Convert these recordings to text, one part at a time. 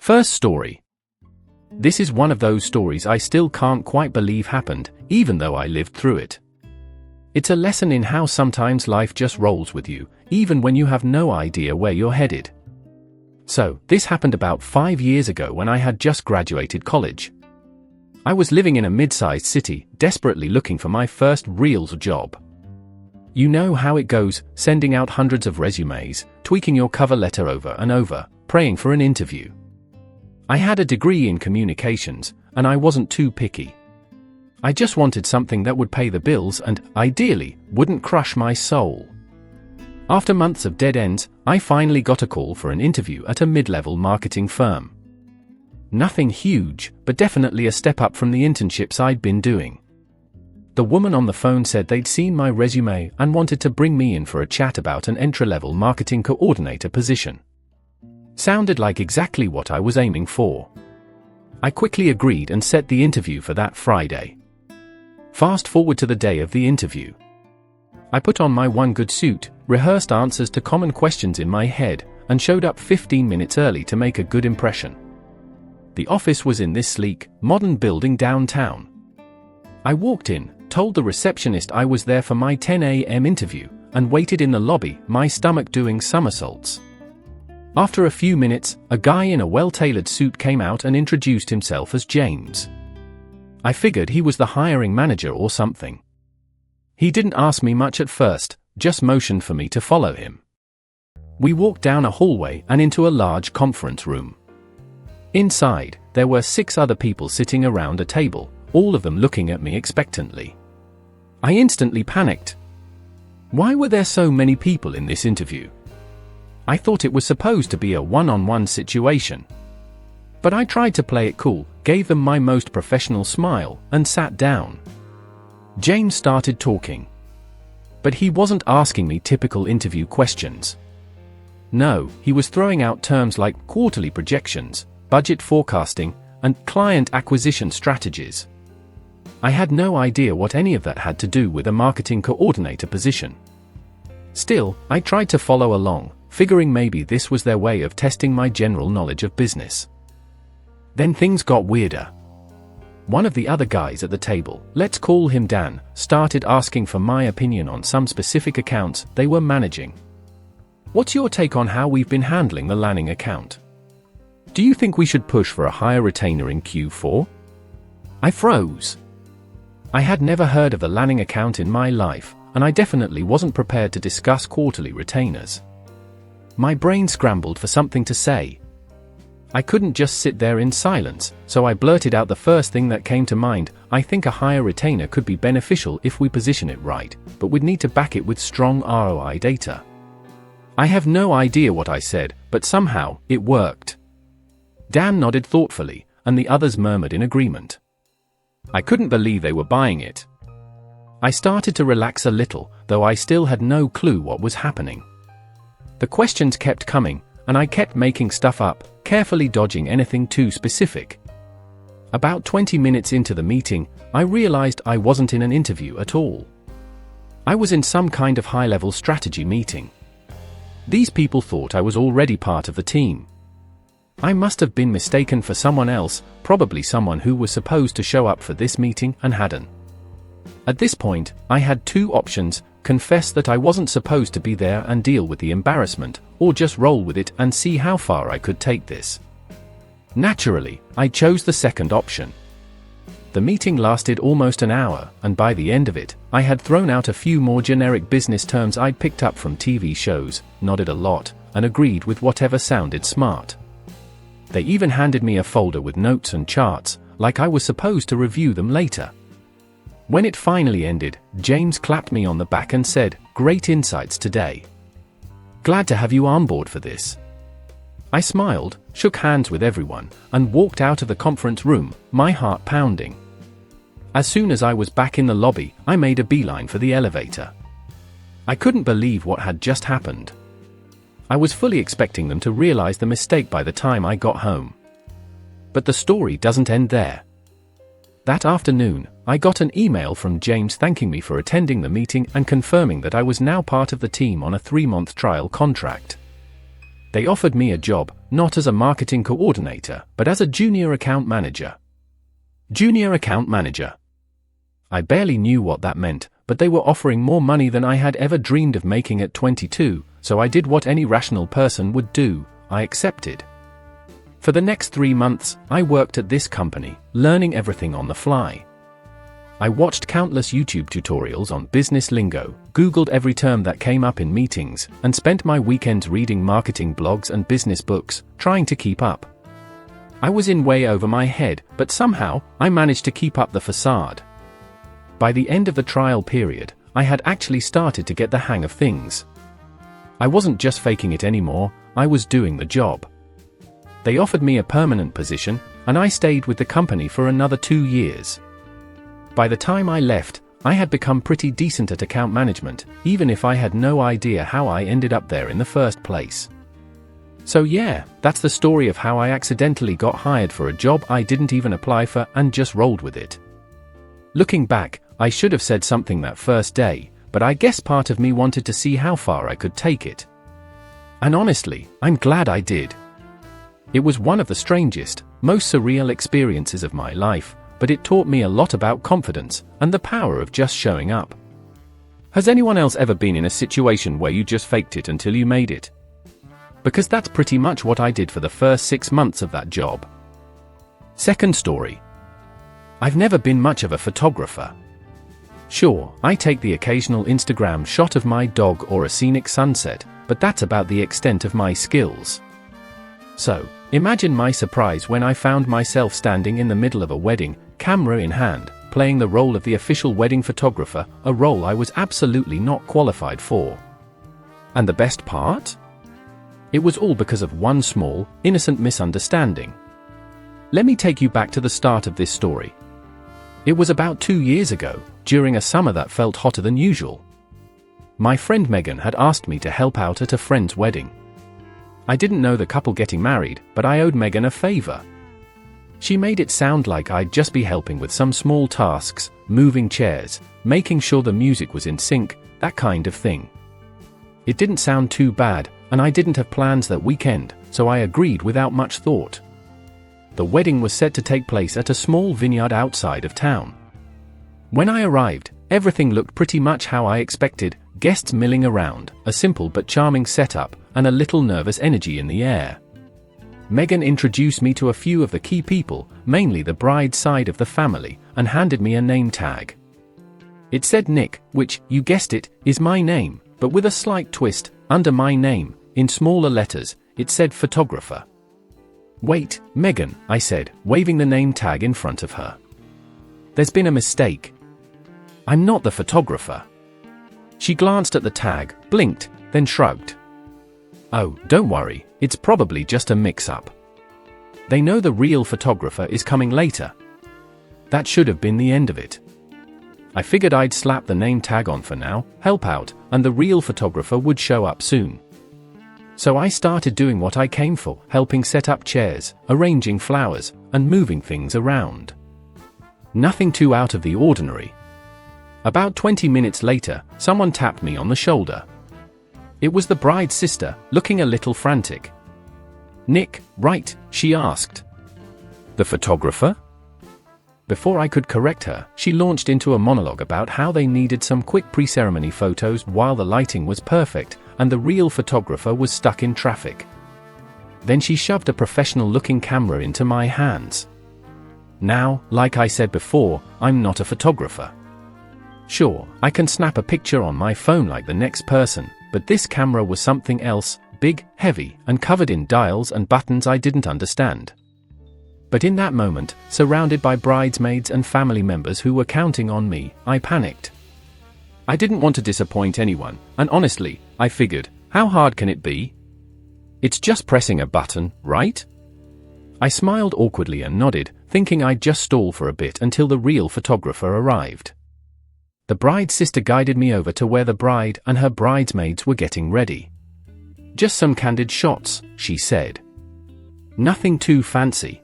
First story. This is one of those stories I still can't quite believe happened, even though I lived through it. It's a lesson in how sometimes life just rolls with you, even when you have no idea where you're headed. So, this happened about 5 years ago when I had just graduated college. I was living in a mid-sized city, desperately looking for my first real job. You know how it goes, sending out hundreds of resumes, tweaking your cover letter over and over, praying for an interview. I had a degree in communications, and I wasn't too picky. I just wanted something that would pay the bills and, ideally, wouldn't crush my soul. After months of dead ends, I finally got a call for an interview at a mid-level marketing firm. Nothing huge, but definitely a step up from the internships I'd been doing. The woman on the phone said they'd seen my resume and wanted to bring me in for a chat about an entry-level marketing coordinator position. Sounded like exactly what I was aiming for. I quickly agreed and set the interview for that Friday. Fast forward to the day of the interview. I put on my one good suit, rehearsed answers to common questions in my head, and showed up 15 minutes early to make a good impression. The office was in this sleek, modern building downtown. I walked in, told the receptionist I was there for my 10 a.m. interview, and waited in the lobby, my stomach doing somersaults. After a few minutes, a guy in a well-tailored suit came out and introduced himself as James. I figured he was the hiring manager or something. He didn't ask me much at first, just motioned for me to follow him. We walked down a hallway and into a large conference room. Inside, there were 6 other people sitting around a table, all of them looking at me expectantly. I instantly panicked. Why were there so many people in this interview? I thought it was supposed to be a one-on-one situation. But I tried to play it cool, gave them my most professional smile, and sat down. James started talking. But he wasn't asking me typical interview questions. No, he was throwing out terms like quarterly projections, budget forecasting, and client acquisition strategies. I had no idea what any of that had to do with a marketing coordinator position. Still, I tried to follow along, figuring maybe this was their way of testing my general knowledge of business. Then things got weirder. One of the other guys at the table, let's call him Dan, started asking for my opinion on some specific accounts they were managing. What's your take on how we've been handling the Lanning account? Do you think we should push for a higher retainer in Q4? I froze. I had never heard of the Lanning account in my life, and I definitely wasn't prepared to discuss quarterly retainers. My brain scrambled for something to say. I couldn't just sit there in silence, so I blurted out the first thing that came to mind. I think a higher retainer could be beneficial if we position it right, but we'd need to back it with strong ROI data. I have no idea what I said, but somehow, it worked. Dan nodded thoughtfully, and the others murmured in agreement. I couldn't believe they were buying it. I started to relax a little, though I still had no clue what was happening. The questions kept coming, and I kept making stuff up, carefully dodging anything too specific. About 20 minutes into the meeting, I realized I wasn't in an interview at all. I was in some kind of high-level strategy meeting. These people thought I was already part of the team. I must have been mistaken for someone else, probably someone who was supposed to show up for this meeting and hadn't. At this point, I had 2 options: confess that I wasn't supposed to be there and deal with the embarrassment, or just roll with it and see how far I could take this. Naturally, I chose the second option. The meeting lasted almost an hour, and by the end of it, I had thrown out a few more generic business terms I'd picked up from TV shows, nodded a lot, and agreed with whatever sounded smart. They even handed me a folder with notes and charts, like I was supposed to review them later. When it finally ended, James clapped me on the back and said, "Great insights today. Glad to have you on board for this." I smiled, shook hands with everyone, and walked out of the conference room, my heart pounding. As soon as I was back in the lobby, I made a beeline for the elevator. I couldn't believe what had just happened. I was fully expecting them to realize the mistake by the time I got home. But the story doesn't end there. That afternoon, I got an email from James thanking me for attending the meeting and confirming that I was now part of the team on a 3-month trial contract. They offered me a job, not as a marketing coordinator, but as a junior account manager. Junior account manager. I barely knew what that meant, but they were offering more money than I had ever dreamed of making at 22, so I did what any rational person would do. I accepted. For the next 3 months, I worked at this company, learning everything on the fly. I watched countless YouTube tutorials on business lingo, Googled every term that came up in meetings, and spent my weekends reading marketing blogs and business books, trying to keep up. I was in way over my head, but somehow, I managed to keep up the facade. By the end of the trial period, I had actually started to get the hang of things. I wasn't just faking it anymore, I was doing the job. They offered me a permanent position, and I stayed with the company for another 2 years. By the time I left, I had become pretty decent at account management, even if I had no idea how I ended up there in the first place. So yeah, that's the story of how I accidentally got hired for a job I didn't even apply for and just rolled with it. Looking back, I should have said something that first day, but I guess part of me wanted to see how far I could take it. And honestly, I'm glad I did. It was one of the strangest, most surreal experiences of my life, but it taught me a lot about confidence and the power of just showing up. Has anyone else ever been in a situation where you just faked it until you made it? Because that's pretty much what I did for the first 6 months of that job. Second story. I've never been much of a photographer. Sure, I take the occasional Instagram shot of my dog or a scenic sunset, but that's about the extent of my skills. So, imagine my surprise when I found myself standing in the middle of a wedding, camera in hand, playing the role of the official wedding photographer, a role I was absolutely not qualified for. And the best part? It was all because of one small, innocent misunderstanding. Let me take you back to the start of this story. It was about 2 years ago, during a summer that felt hotter than usual. My friend Megan had asked me to help out at a friend's wedding. I didn't know the couple getting married, but I owed Megan a favor. She made it sound like I'd just be helping with some small tasks, moving chairs, making sure the music was in sync, that kind of thing. It didn't sound too bad, and I didn't have plans that weekend, so I agreed without much thought. The wedding was set to take place at a small vineyard outside of town. When I arrived, everything looked pretty much how I expected, guests milling around, a simple but charming setup, and a little nervous energy in the air. Megan introduced me to a few of the key people, mainly the bride's side of the family, and handed me a name tag. It said Nick, which, you guessed it, is my name, but with a slight twist, under my name, in smaller letters, it said photographer. Wait, Megan, I said, waving the name tag in front of her. There's been a mistake. I'm not the photographer. She glanced at the tag, blinked, then shrugged. Oh, don't worry, it's probably just a mix-up. They know the real photographer is coming later. That should have been the end of it. I figured I'd slap the name tag on for now, help out, and the real photographer would show up soon. So I started doing what I came for, helping set up chairs, arranging flowers, and moving things around. Nothing too out of the ordinary. About 20 minutes later, someone tapped me on the shoulder. It was the bride's sister, looking a little frantic. Nick, right? She asked. The photographer? Before I could correct her, she launched into a monologue about how they needed some quick pre-ceremony photos while the lighting was perfect, and the real photographer was stuck in traffic. Then she shoved a professional-looking camera into my hands. Now, like I said before, I'm not a photographer. Sure, I can snap a picture on my phone like the next person, but this camera was something else, big, heavy, and covered in dials and buttons I didn't understand. But in that moment, surrounded by bridesmaids and family members who were counting on me, I panicked. I didn't want to disappoint anyone, and honestly, I figured, how hard can it be? It's just pressing a button, right? I smiled awkwardly and nodded, thinking I'd just stall for a bit until the real photographer arrived. The bride's sister guided me over to where the bride and her bridesmaids were getting ready. Just some candid shots, she said. Nothing too fancy.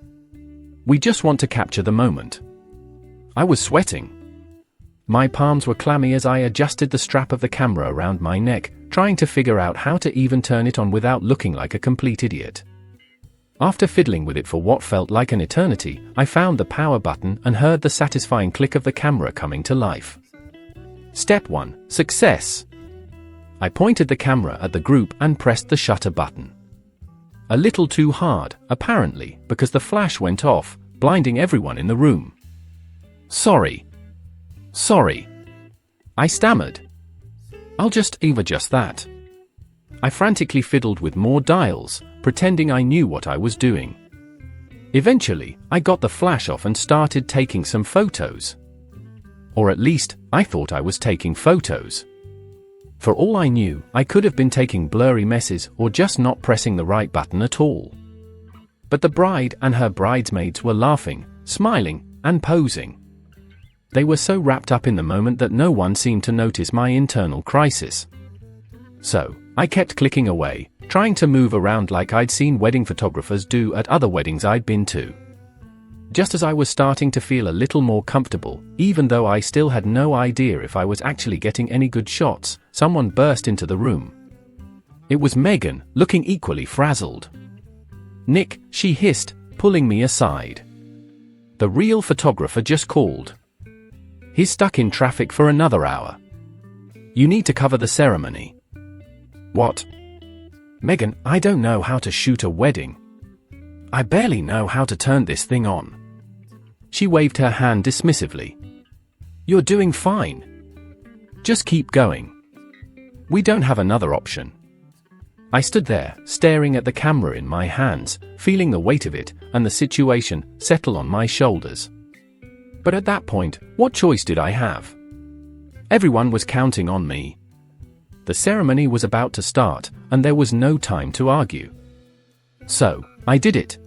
We just want to capture the moment. I was sweating. My palms were clammy as I adjusted the strap of the camera around my neck, trying to figure out how to even turn it on without looking like a complete idiot. After fiddling with it for what felt like an eternity, I found the power button and heard the satisfying click of the camera coming to life. Step 1. Success. I pointed the camera at the group and pressed the shutter button. A little too hard, apparently, because the flash went off, blinding everyone in the room. Sorry, I stammered. I'll just adjust that. I frantically fiddled with more dials, pretending I knew what I was doing. Eventually, I got the flash off and started taking some photos. Or at least, I thought I was taking photos. For all I knew, I could have been taking blurry messes or just not pressing the right button at all. But the bride and her bridesmaids were laughing, smiling, and posing. They were so wrapped up in the moment that no one seemed to notice my internal crisis. So, I kept clicking away, trying to move around like I'd seen wedding photographers do at other weddings I'd been to. Just as I was starting to feel a little more comfortable, even though I still had no idea if I was actually getting any good shots, someone burst into the room. It was Megan, looking equally frazzled. "Nick," she hissed, pulling me aside. "The real photographer just called. He's stuck in traffic for another hour. You need to cover the ceremony." "What?" "Megan, I don't know how to shoot a wedding. I barely know how to turn this thing on." She waved her hand dismissively. "You're doing fine. Just keep going. We don't have another option." I stood there, staring at the camera in my hands, feeling the weight of it and the situation settle on my shoulders. But at that point, what choice did I have? Everyone was counting on me. The ceremony was about to start, and there was no time to argue. So, I did it.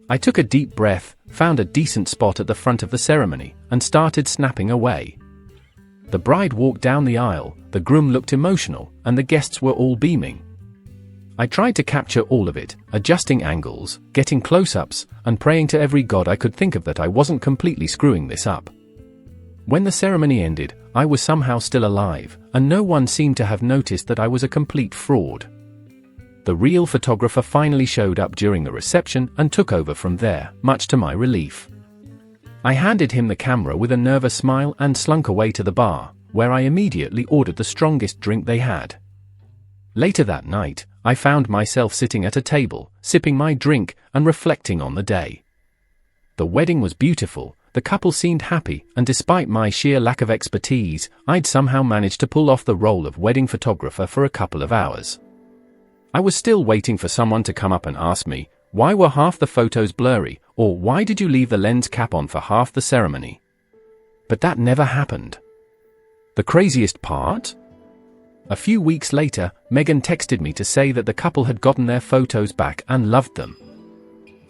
I took a deep breath, found a decent spot at the front of the ceremony, and started snapping away. The bride walked down the aisle, the groom looked emotional, and the guests were all beaming. I tried to capture all of it, adjusting angles, getting close-ups, and praying to every god I could think of that I wasn't completely screwing this up. When the ceremony ended, I was somehow still alive, and no one seemed to have noticed that I was a complete fraud. The real photographer finally showed up during the reception and took over from there, much to my relief. I handed him the camera with a nervous smile and slunk away to the bar, where I immediately ordered the strongest drink they had. Later that night, I found myself sitting at a table, sipping my drink and reflecting on the day. The wedding was beautiful, the couple seemed happy, and despite my sheer lack of expertise, I'd somehow managed to pull off the role of wedding photographer for a couple of hours. I was still waiting for someone to come up and ask me, why were half the photos blurry, or why did you leave the lens cap on for half the ceremony? But that never happened. The craziest part? A few weeks later, Megan texted me to say that the couple had gotten their photos back and loved them.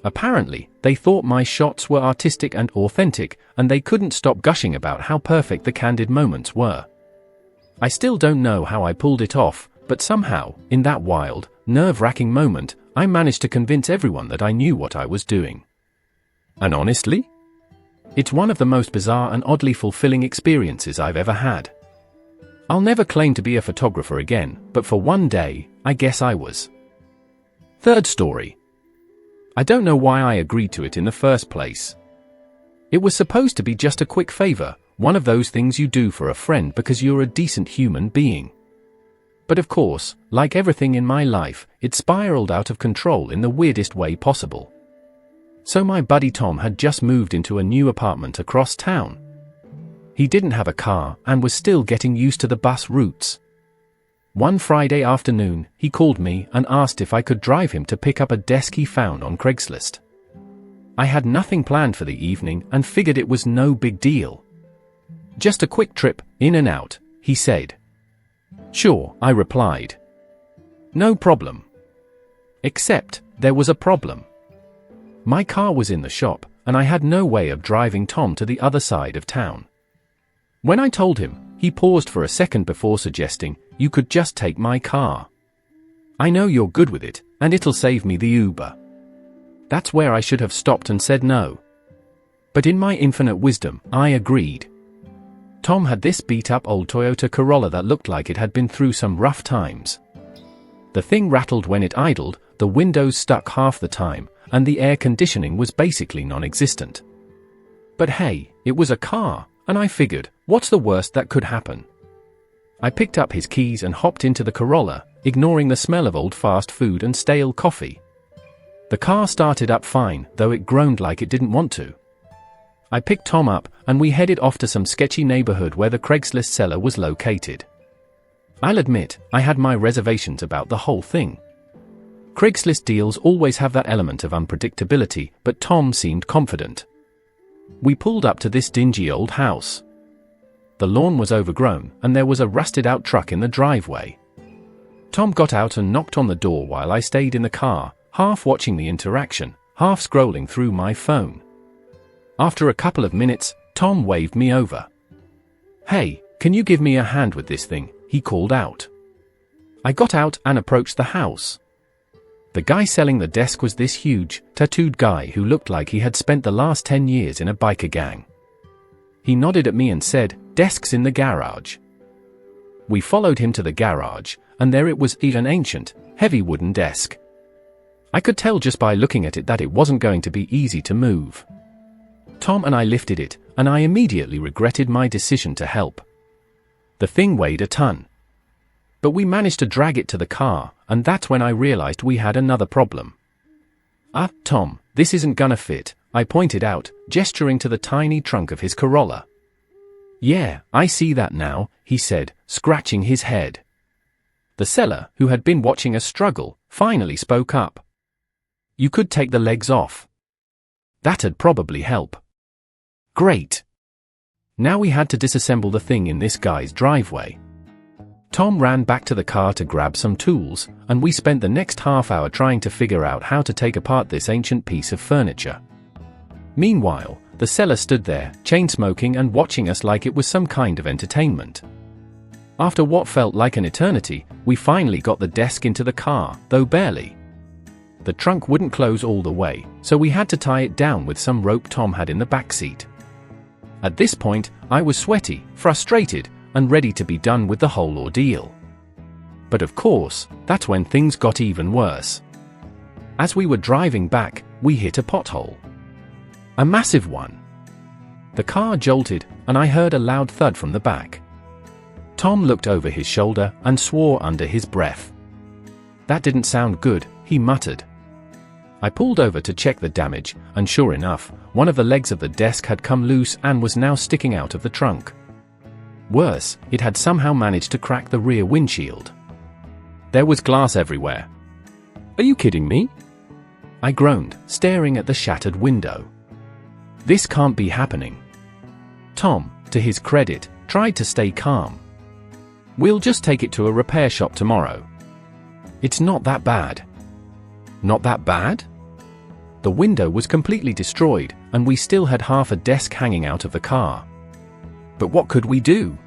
Apparently, they thought my shots were artistic and authentic, and they couldn't stop gushing about how perfect the candid moments were. I still don't know how I pulled it off, but somehow, in that wild, nerve-wracking moment, I managed to convince everyone that I knew what I was doing. And honestly, it's one of the most bizarre and oddly fulfilling experiences I've ever had. I'll never claim to be a photographer again, but for one day, I guess I was. Third story. I don't know why I agreed to it in the first place. It was supposed to be just a quick favor, one of those things you do for a friend because you're a decent human being. But of course, like everything in my life, it spiraled out of control in the weirdest way possible. So my buddy Tom had just moved into a new apartment across town. He didn't have a car and was still getting used to the bus routes. One Friday afternoon, he called me and asked if I could drive him to pick up a desk he found on Craigslist. I had nothing planned for the evening and figured it was no big deal. Just a quick trip, in and out, he said. Sure, I replied. No problem. Except, there was a problem. My car was in the shop, and I had no way of driving Tom to the other side of town. When I told him, he paused for a second before suggesting, you could just take my car. I know you're good with it, and it'll save me the Uber. That's where I should have stopped and said no. But in my infinite wisdom, I agreed. Tom had this beat-up old Toyota Corolla that looked like it had been through some rough times. The thing rattled when it idled, the windows stuck half the time, and the air conditioning was basically non-existent. But hey, it was a car, and I figured, what's the worst that could happen? I picked up his keys and hopped into the Corolla, ignoring the smell of old fast food and stale coffee. The car started up fine, though it groaned like it didn't want to. I picked Tom up, and we headed off to some sketchy neighborhood where the Craigslist seller was located. I'll admit, I had my reservations about the whole thing. Craigslist deals always have that element of unpredictability, but Tom seemed confident. We pulled up to this dingy old house. The lawn was overgrown, and there was a rusted-out truck in the driveway. Tom got out and knocked on the door while I stayed in the car, half watching the interaction, half scrolling through my phone. After a couple of minutes, Tom waved me over. "Hey, can you give me a hand with this thing?" he called out. I got out and approached the house. The guy selling the desk was this huge, tattooed guy who looked like he had spent the last 10 years in a biker gang. He nodded at me and said, "Desk's in the garage." We followed him to the garage, and there it was, an ancient, heavy wooden desk. I could tell just by looking at it that it wasn't going to be easy to move. Tom and I lifted it, and I immediately regretted my decision to help. The thing weighed a ton. But we managed to drag it to the car, and that's when I realized we had another problem. Tom, this isn't gonna fit," I pointed out, gesturing to the tiny trunk of his Corolla. "Yeah, I see that now," he said, scratching his head. The seller, who had been watching us struggle, finally spoke up. "You could take the legs off. That'd probably help." Great. Now we had to disassemble the thing in this guy's driveway. Tom ran back to the car to grab some tools, and we spent the next half hour trying to figure out how to take apart this ancient piece of furniture. Meanwhile, the seller stood there, chain-smoking and watching us like it was some kind of entertainment. After what felt like an eternity, we finally got the desk into the car, though barely. The trunk wouldn't close all the way, so we had to tie it down with some rope Tom had in the back seat. At this point, I was sweaty, frustrated, and ready to be done with the whole ordeal. But of course, that's when things got even worse. As we were driving back, we hit a pothole. A massive one. The car jolted, and I heard a loud thud from the back. Tom looked over his shoulder and swore under his breath. "That didn't sound good," he muttered. I pulled over to check the damage, and sure enough, one of the legs of the desk had come loose and was now sticking out of the trunk. Worse, it had somehow managed to crack the rear windshield. There was glass everywhere. "Are you kidding me?" I groaned, staring at the shattered window. "This can't be happening." Tom, to his credit, tried to stay calm. "We'll just take it to a repair shop tomorrow. It's not that bad." Not that bad? The window was completely destroyed, and we still had half a desk hanging out of the car. But what could we do?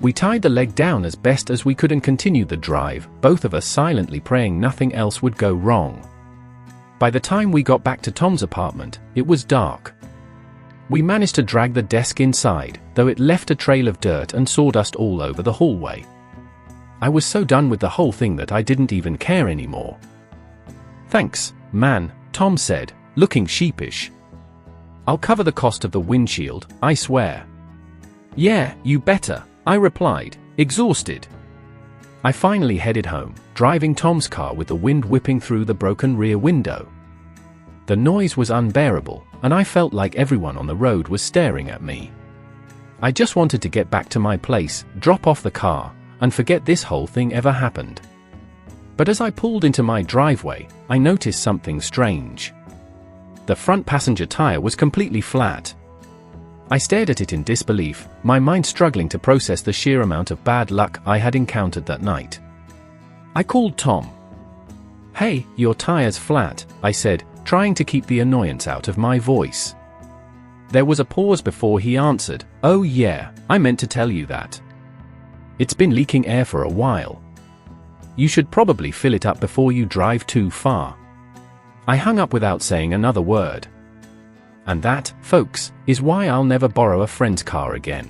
We tied the leg down as best as we could and continued the drive, both of us silently praying nothing else would go wrong. By the time we got back to Tom's apartment, it was dark. We managed to drag the desk inside, though it left a trail of dirt and sawdust all over the hallway. I was so done with the whole thing that I didn't even care anymore. "Thanks, man," Tom said, looking sheepish. "I'll cover the cost of the windshield, I swear." "Yeah, you better," I replied, exhausted. I finally headed home, driving Tom's car with the wind whipping through the broken rear window. The noise was unbearable, and I felt like everyone on the road was staring at me. I just wanted to get back to my place, drop off the car, and forget this whole thing ever happened. But as I pulled into my driveway, I noticed something strange. The front passenger tire was completely flat. I stared at it in disbelief, my mind struggling to process the sheer amount of bad luck I had encountered that night. I called Tom. "Hey, your tire's flat," I said, trying to keep the annoyance out of my voice. There was a pause before he answered, "Oh yeah, I meant to tell you that. It's been leaking air for a while. You should probably fill it up before you drive too far." I hung up without saying another word. And that, folks, is why I'll never borrow a friend's car again.